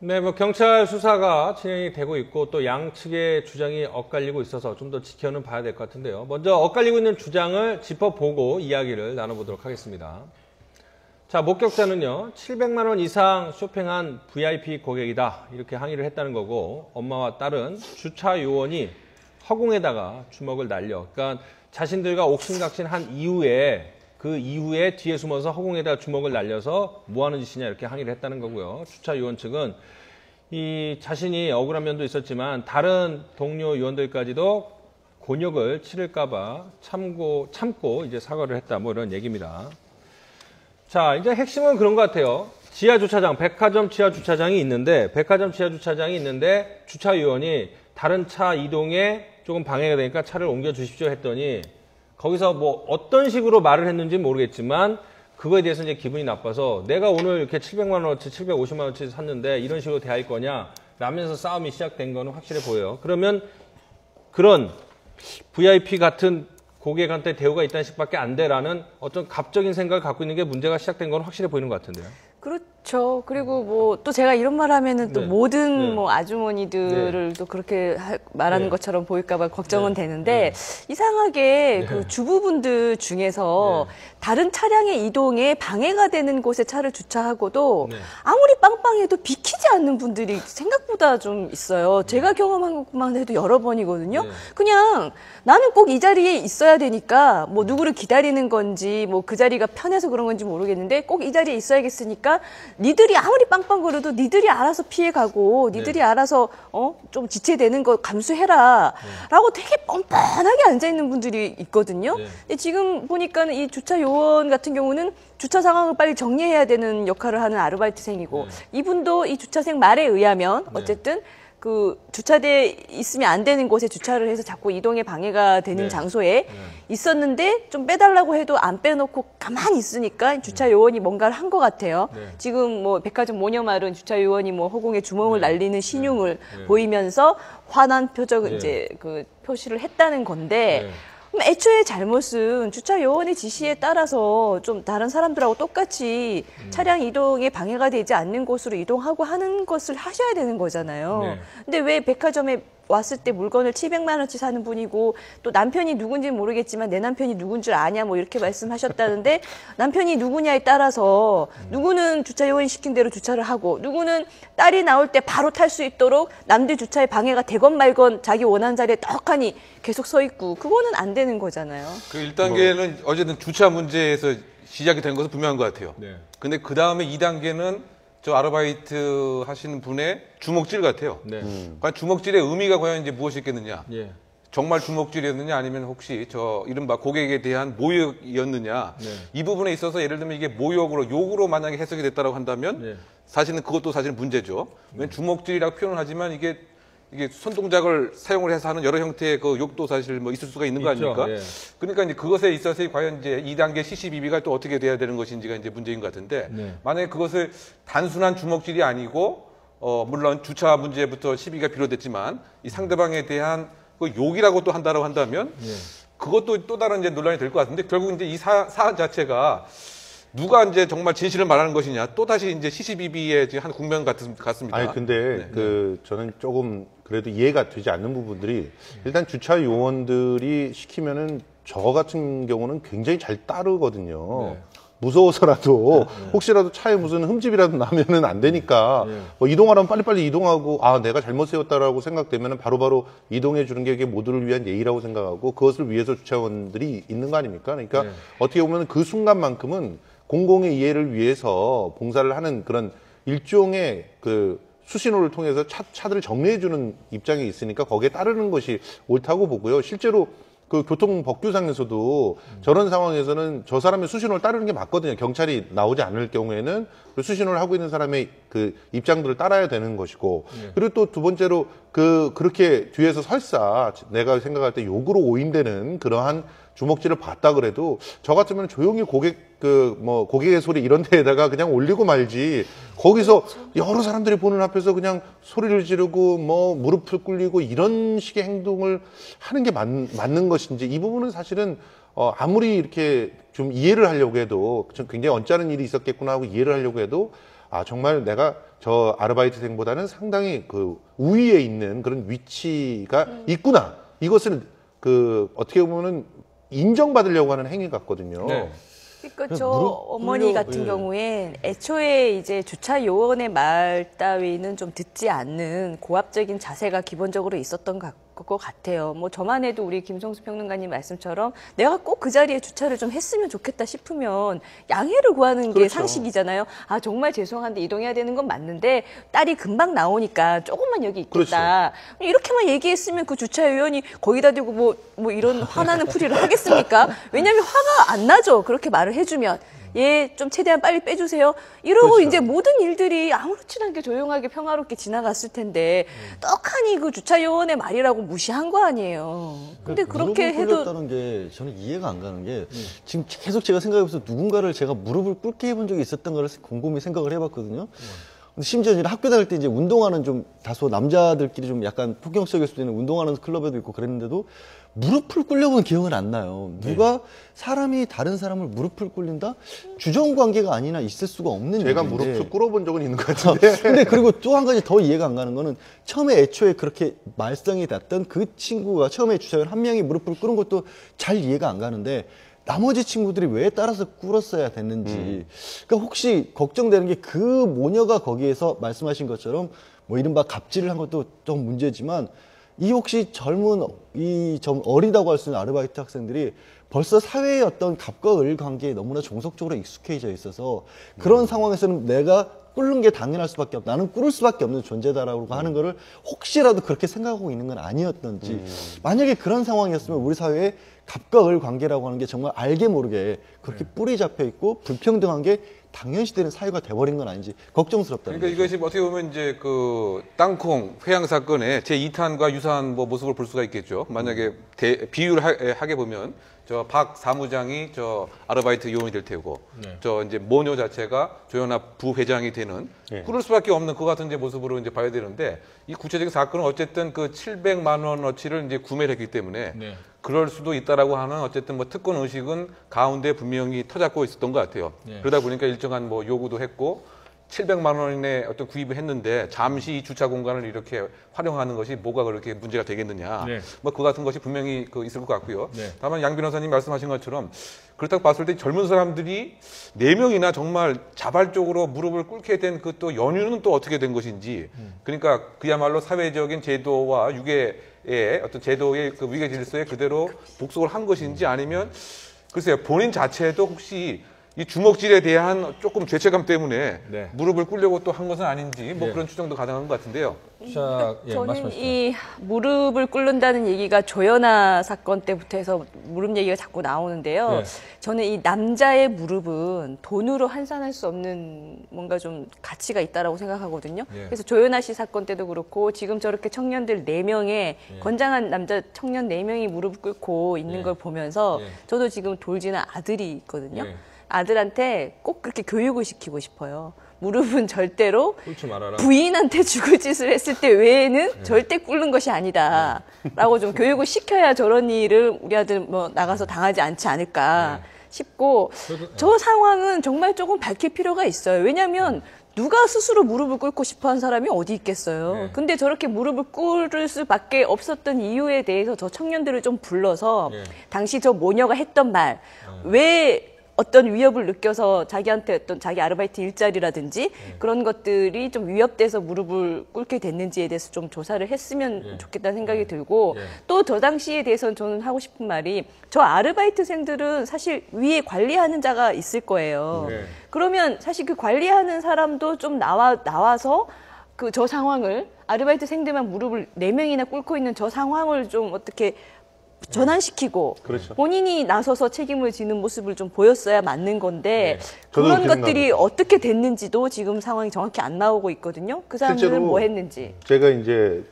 네, 뭐 경찰 수사가 진행이 되고 있고 또 양측의 주장이 엇갈리고 있어서 좀 더 지켜는 봐야 될 것 같은데요. 먼저 엇갈리고 있는 주장을 짚어보고 이야기를 나눠보도록 하겠습니다. 자, 목격자는요, 700만 원 이상 쇼핑한 VIP 고객이다 이렇게 항의를 했다는 거고, 엄마와 딸은 주차 요원이 허공에다가 주먹을 날려, 그러니까 자신들과 옥신각신한 이후에 그 이후에 뒤에 숨어서 허공에다 주먹을 날려서 뭐 하는 짓이냐 이렇게 항의를 했다는 거고요. 주차 요원 측은 이 자신이 억울한 면도 있었지만 다른 동료 요원들까지도 곤욕을 치를까봐 참고 이제 사과를 했다 뭐 이런 얘기입니다. 자, 이제 핵심은 그런 것 같아요. 지하 주차장, 백화점 지하 주차장이 있는데 주차 요원이 다른 차 이동에 조금 방해가 되니까 차를 옮겨 주십시오 했더니 거기서 뭐 어떤 식으로 말을 했는지 모르겠지만 그거에 대해서 이제 기분이 나빠서 내가 오늘 이렇게 700만 원어치, 750만 원어치 샀는데 이런 식으로 대할 거냐 라면서 싸움이 시작된 거는 확실해 보여요. 그러면 그런 VIP 같은 고객한테 대우가 있다는 식밖에 안 돼라는 어떤 갑적인 생각을 갖고 있는 게 문제가 시작된 건 확실해 보이는 것 같은데요. 그렇죠. 그리고 뭐 또 제가 이런 말 하면은 또 네. 모든 네. 뭐 아주머니들을 네. 또 그렇게 말하는 네. 것처럼 보일까봐 걱정은 네. 되는데 이상하게 네. 그 주부분들 중에서 다른 차량의 이동에 방해가 되는 곳에 차를 주차하고도 네. 아무리 빵빵해도 비키지 않는 분들이 생각보다 좀 있어요. 제가 경험한 것만 해도 여러 번이거든요. 네. 그냥 나는 꼭 이 자리에 있어야 되니까 뭐 누구를 기다리는 건지 뭐 그 자리가 편해서 그런 건지 모르겠는데 꼭 이 자리에 있어야겠으니까 니들이 아무리 빵빵거려도 니들이 알아서 피해가고 니들이 알아서 좀 지체되는 거 감수해라 라고 되게 뻔뻔하게 앉아있는 분들이 있거든요. 근데 지금 보니까는 이 주차 요원 같은 경우는 주차 상황을 빨리 정리해야 되는 역할을 하는 아르바이트생이고 이분도 이 주차생 말에 의하면 어쨌든 그 주차돼 있으면 안 되는 곳에 주차를 해서 자꾸 이동에 방해가 되는 장소에 있었는데 좀 빼달라고 해도 안 빼놓고 가만히 있으니까 주차 요원이 뭔가를 한 것 같아요. 지금 뭐 백화점 모녀말은 주차 요원이 뭐 허공에 주먹을 날리는 신용을 보이면서 화난 표정 이제 그 표시를 했다는 건데. 그럼 애초에 잘못은 주차 요원의 지시에 따라서 좀 다른 사람들하고 똑같이 차량 이동에 방해가 되지 않는 곳으로 이동하고 하는 것을 하셔야 되는 거잖아요. 근데 왜 백화점에 왔을 때 물건을 700만 원치 사는 분이고 또 남편이 누군지 모르겠지만 내 남편이 누군 줄 아냐 뭐 이렇게 말씀하셨다는데 남편이 누구냐에 따라서 누구는 주차 요원이 시킨 대로 주차를 하고 누구는 딸이 나올 때 바로 탈 수 있도록 남들 주차에 방해가 되건 말건 자기 원하는 자리에 떡하니 계속 서 있고 그거는 안 되는 거잖아요. 그 1단계는 어쨌든 주차 문제에서 시작이 된 것은 분명한 것 같아요. 근데 그 다음에 2단계는 저 아르바이트 하시는 분의 주먹질 같아요. 과연 주먹질의 의미가 과연 이제 무엇이겠느냐? 정말 주먹질이었느냐 아니면 혹시 저 이른바 고객에 대한 모욕이었느냐? 이 부분에 있어서 예를 들면 이게 모욕으로 욕으로 만약에 해석이 됐다고 한다면 사실은 그것도 사실 문제죠. 왜냐면 주먹질이라고 표현을 하지만 이게 손동작을 사용을 해서 하는 여러 형태의 그 욕도 사실 뭐 있을 수가 있는 거 아닙니까? 그러니까 이제 그것에 있어서 과연 이제 2단계 CCBB가 또 어떻게 돼야 되는 것인지가 이제 문제인 것 같은데 만약에 그것을 단순한 주먹질이 아니고 물론 주차 문제부터 시비가 비롯됐지만 이 상대방에 대한 그 욕이라고 또 한다고 한다면 그것도 또 다른 이제 논란이 될 것 같은데 결국 이제 이 사안 자체가 누가 이제 정말 진실을 말하는 것이냐 또 다시 이제 CCBB의 한 국면 같습니다. 아니 근데 저는 조금 그래도 이해가 되지 않는 부분들이 일단 주차 요원들이 시키면은 저 같은 경우는 굉장히 잘 따르거든요. 무서워서라도 혹시라도 차에 무슨 흠집이라도 나면은 안 되니까 이동하라면 빨리빨리 이동하고 내가 잘못 세웠다라고 생각되면은 바로바로 이동해 주는 게 이게 모두를 위한 예의라고 생각하고 그것을 위해서 주차원들이 있는 거 아닙니까? 그러니까 어떻게 보면 그 순간만큼은 공공의 이해를 위해서 봉사를 하는 그런 일종의 그 수신호를 통해서 차들을 정리해주는 입장이 있으니까 거기에 따르는 것이 옳다고 보고요. 실제로 그 교통법규상에서도 저런 상황에서는 저 사람의 수신호를 따르는 게 맞거든요. 경찰이 나오지 않을 경우에는 그 수신호를 하고 있는 사람의 그 입장들을 따라야 되는 것이고 그리고 또 두 번째로 그렇게 뒤에서 설사 내가 생각할 때 욕으로 오인되는 그러한 주먹질을 봤다 그래도 저 같으면 조용히 고객의 소리 이런 데에다가 그냥 올리고 말지 거기서 여러 사람들이 보는 앞에서 그냥 소리를 지르고 뭐 무릎을 꿇리고 이런 식의 행동을 하는 게 맞는 것인지 이 부분은 사실은 아무리 이렇게 좀 이해를 하려고 해도 좀 굉장히 언짢은 일이 있었겠구나 하고 이해를 하려고 해도 아 정말 내가 저 아르바이트생보다는 상당히 그 우위에 있는 그런 위치가 있구나. 이것을 그 어떻게 보면은 인정받으려고 하는 행위 같거든요. 네. 그러니까 저 어머니 같은 경우엔 애초에 이제 주차 요원의 말 따위는 좀 듣지 않는 고압적인 자세가 기본적으로 있었던 것 같아요. 뭐 저만 해도 우리 김성수 평론가님 말씀처럼 내가 꼭 그 자리에 주차를 좀 했으면 좋겠다 싶으면 양해를 구하는 게 그렇죠. 상식이잖아요. 아 정말 죄송한데 이동해야 되는 건 맞는데 딸이 금방 나오니까 조금만 여기 있겠다. 그렇죠. 이렇게만 얘기했으면 그 주차요원이 거기다 대고 뭐 이런 화나는 풀이를 하겠습니까? 왜냐하면 화가 안 나죠. 그렇게 말을 해주면. 예, 좀 최대한 빨리 빼주세요. 이러고 그렇죠. 이제 모든 일들이 아무렇지 않게 조용하게 평화롭게 지나갔을 텐데 떡하니 그 주차요원의 말이라고 무시한 거 아니에요. 근데 그렇게 무릎을 해도 꿇렸다는 게 저는 이해가 안 가는 게 지금 계속 제가 생각해보면서 누군가를 제가 무릎을 꿇게 해본 적이 있었던 걸 곰곰이 생각을 해봤거든요. 근데 심지어 이제 학교 다닐 때 이제 운동하는 좀 다소 남자들끼리 좀 약간 폭력적일 수도 있는 운동하는 클럽에도 있고 그랬는데도 무릎을 꿇려본 기억은 안 나요. 누가 사람이 다른 사람을 무릎을 꿇린다? 주정 관계가 아니나 있을 수가 없는 제가 일인데. 무릎을 꿇어본 적은 있는 것 같은데. 근데 그리고 또 한 가지 더 이해가 안 가는 거는 처음에 애초에 그렇게 말썽이 났던 그 친구가 처음에 주차원 한 명이 무릎을 꿇은 것도 잘 이해가 안 가는데 나머지 친구들이 왜 따라서 꿇었어야 됐는지. 그러니까 혹시 걱정되는 게 그 모녀가 거기에서 말씀하신 것처럼 뭐 이른바 갑질을 한 것도 좀 문제지만 이 혹시 젊은 이 좀 어리다고 할 수 있는 아르바이트 학생들이 벌써 사회의 어떤 갑과 을 관계에 너무나 종속적으로 익숙해져 있어서 그런 상황에서는 내가 꿇는 게 당연할 수밖에 없다. 나는 꿇을 수밖에 없는 존재다라고 하는 거를 혹시라도 그렇게 생각하고 있는 건 아니었던지 만약에 그런 상황이었으면 우리 사회에 갑과 을 관계라고 하는 게 정말 알게 모르게 그렇게 뿌리 잡혀 있고 불평등한 게 당연시되는 사회가 돼버린 건 아닌지 걱정스럽다는 그러니까 거죠. 이것이 어떻게 보면 이제 그 땅콩 회항 사건의 제 2탄과 유사한 뭐 모습을 볼 수가 있겠죠. 만약에 비유를 하게 보면 저 박 사무장이 저 아르바이트 요원이 될 테고 저 이제 모녀 자체가 조연합 부회장이 되는 그럴 수밖에 없는 그 같은 이제 모습으로 이제 봐야 되는데 이 구체적인 사건은 어쨌든 그 700만 원어치를 이제 구매를 했기 때문에 그럴 수도 있다라고 하는 어쨌든 뭐 특권 의식은 가운데 분명히 터잡고 있었던 것 같아요. 그러다 보니까 일정한 뭐 요구도 했고 700만 원의 어떤 구입을 했는데 잠시 이 주차 공간을 이렇게 활용하는 것이 뭐가 그렇게 문제가 되겠느냐. 뭐 그 같은 것이 분명히 그 있을 것 같고요. 다만 양 변호사님 말씀하신 것처럼 그렇다고 봤을 때 젊은 사람들이 4명이나 정말 자발적으로 무릎을 꿇게 된 그 또 연유는 또 어떻게 된 것인지 그러니까 그야말로 사회적인 제도와 유괴의 어떤 제도의 그 위계 질서에 그대로 복속을 한 것인지 아니면 글쎄요 본인 자체도 혹시 이 주먹질에 대한 조금 죄책감 때문에 무릎을 꿇려고 또 한 것은 아닌지 뭐 그런 추정도 가능한 것 같은데요. 자, 저는 말씀하시죠. 이 무릎을 꿇는다는 얘기가 조연아 사건 때부터 해서 무릎 얘기가 자꾸 나오는데요. 저는 이 남자의 무릎은 돈으로 환산할 수 없는 뭔가 좀 가치가 있다라고 생각하거든요. 그래서 조연아 씨 사건 때도 그렇고 지금 저렇게 청년들 4명의 건장한 남자 청년 4명이 무릎을 꿇고 있는 걸 보면서 저도 지금 돌지는 아들이 있거든요. 아들한테 꼭 그렇게 교육을 시키고 싶어요. 무릎은 절대로 꿇지 말아라. 부인한테 죽을 짓을 했을 때 외에는 절대 꿇는 것이 아니다. 라고 좀 교육을 시켜야 저런 일을 우리 아들 뭐 나가서 당하지 않지 않을까 싶고 저 상황은 정말 조금 밝힐 필요가 있어요. 왜냐하면 누가 스스로 무릎을 꿇고 싶어 한 사람이 어디 있겠어요. 근데 저렇게 무릎을 꿇을 수밖에 없었던 이유에 대해서 저 청년들을 좀 불러서 당시 저 모녀가 했던 말, 왜 어떤 위협을 느껴서 자기한테 어떤 자기 아르바이트 일자리라든지 그런 것들이 좀 위협돼서 무릎을 꿇게 됐는지에 대해서 좀 조사를 했으면 좋겠다는 생각이 들고 또 저 당시에 대해서는 저는 하고 싶은 말이 저 아르바이트생들은 사실 위에 관리하는 자가 있을 거예요. 그러면 사실 그 관리하는 사람도 좀 나와서 그 저 상황을 아르바이트생들만 무릎을 4명이나 꿇고 있는 저 상황을 좀 어떻게 전환시키고 본인이 나서서 책임을 지는 모습을 좀 보였어야 맞는 건데 그런 것들이 어떻게 됐는지도 지금 상황이 정확히 안 나오고 있거든요. 그 사람들은 뭐 했는지. 제가 이제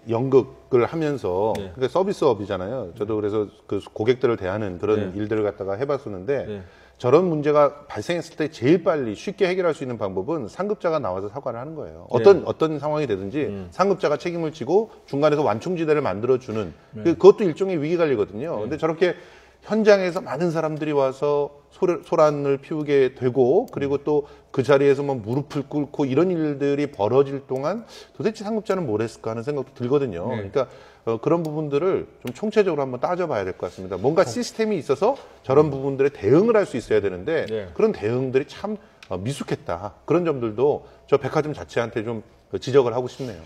연극을 하면서 그러니까 서비스업이잖아요. 저도 그래서 그 고객들을 대하는 그런 일들을 갖다가 해봤었는데 저런 문제가 발생했을 때 제일 빨리 쉽게 해결할 수 있는 방법은 상급자가 나와서 사과를 하는 거예요. 어떤 상황이 되든지 상급자가 책임을 지고 중간에서 완충지대를 만들어주는 그것도 일종의 위기 관리거든요. 근데 저렇게 현장에서 많은 사람들이 와서 소란을 피우게 되고 그리고 또 그 자리에서 뭐 무릎을 꿇고 이런 일들이 벌어질 동안 도대체 상급자는 뭘 했을까 하는 생각도 들거든요. 그러니까 그런 부분들을 좀 총체적으로 한번 따져봐야 될 것 같습니다. 뭔가 시스템이 있어서 저런 부분들에 대응을 할 수 있어야 되는데 그런 대응들이 참 미숙했다. 그런 점들도 저 백화점 자체한테 좀 지적을 하고 싶네요.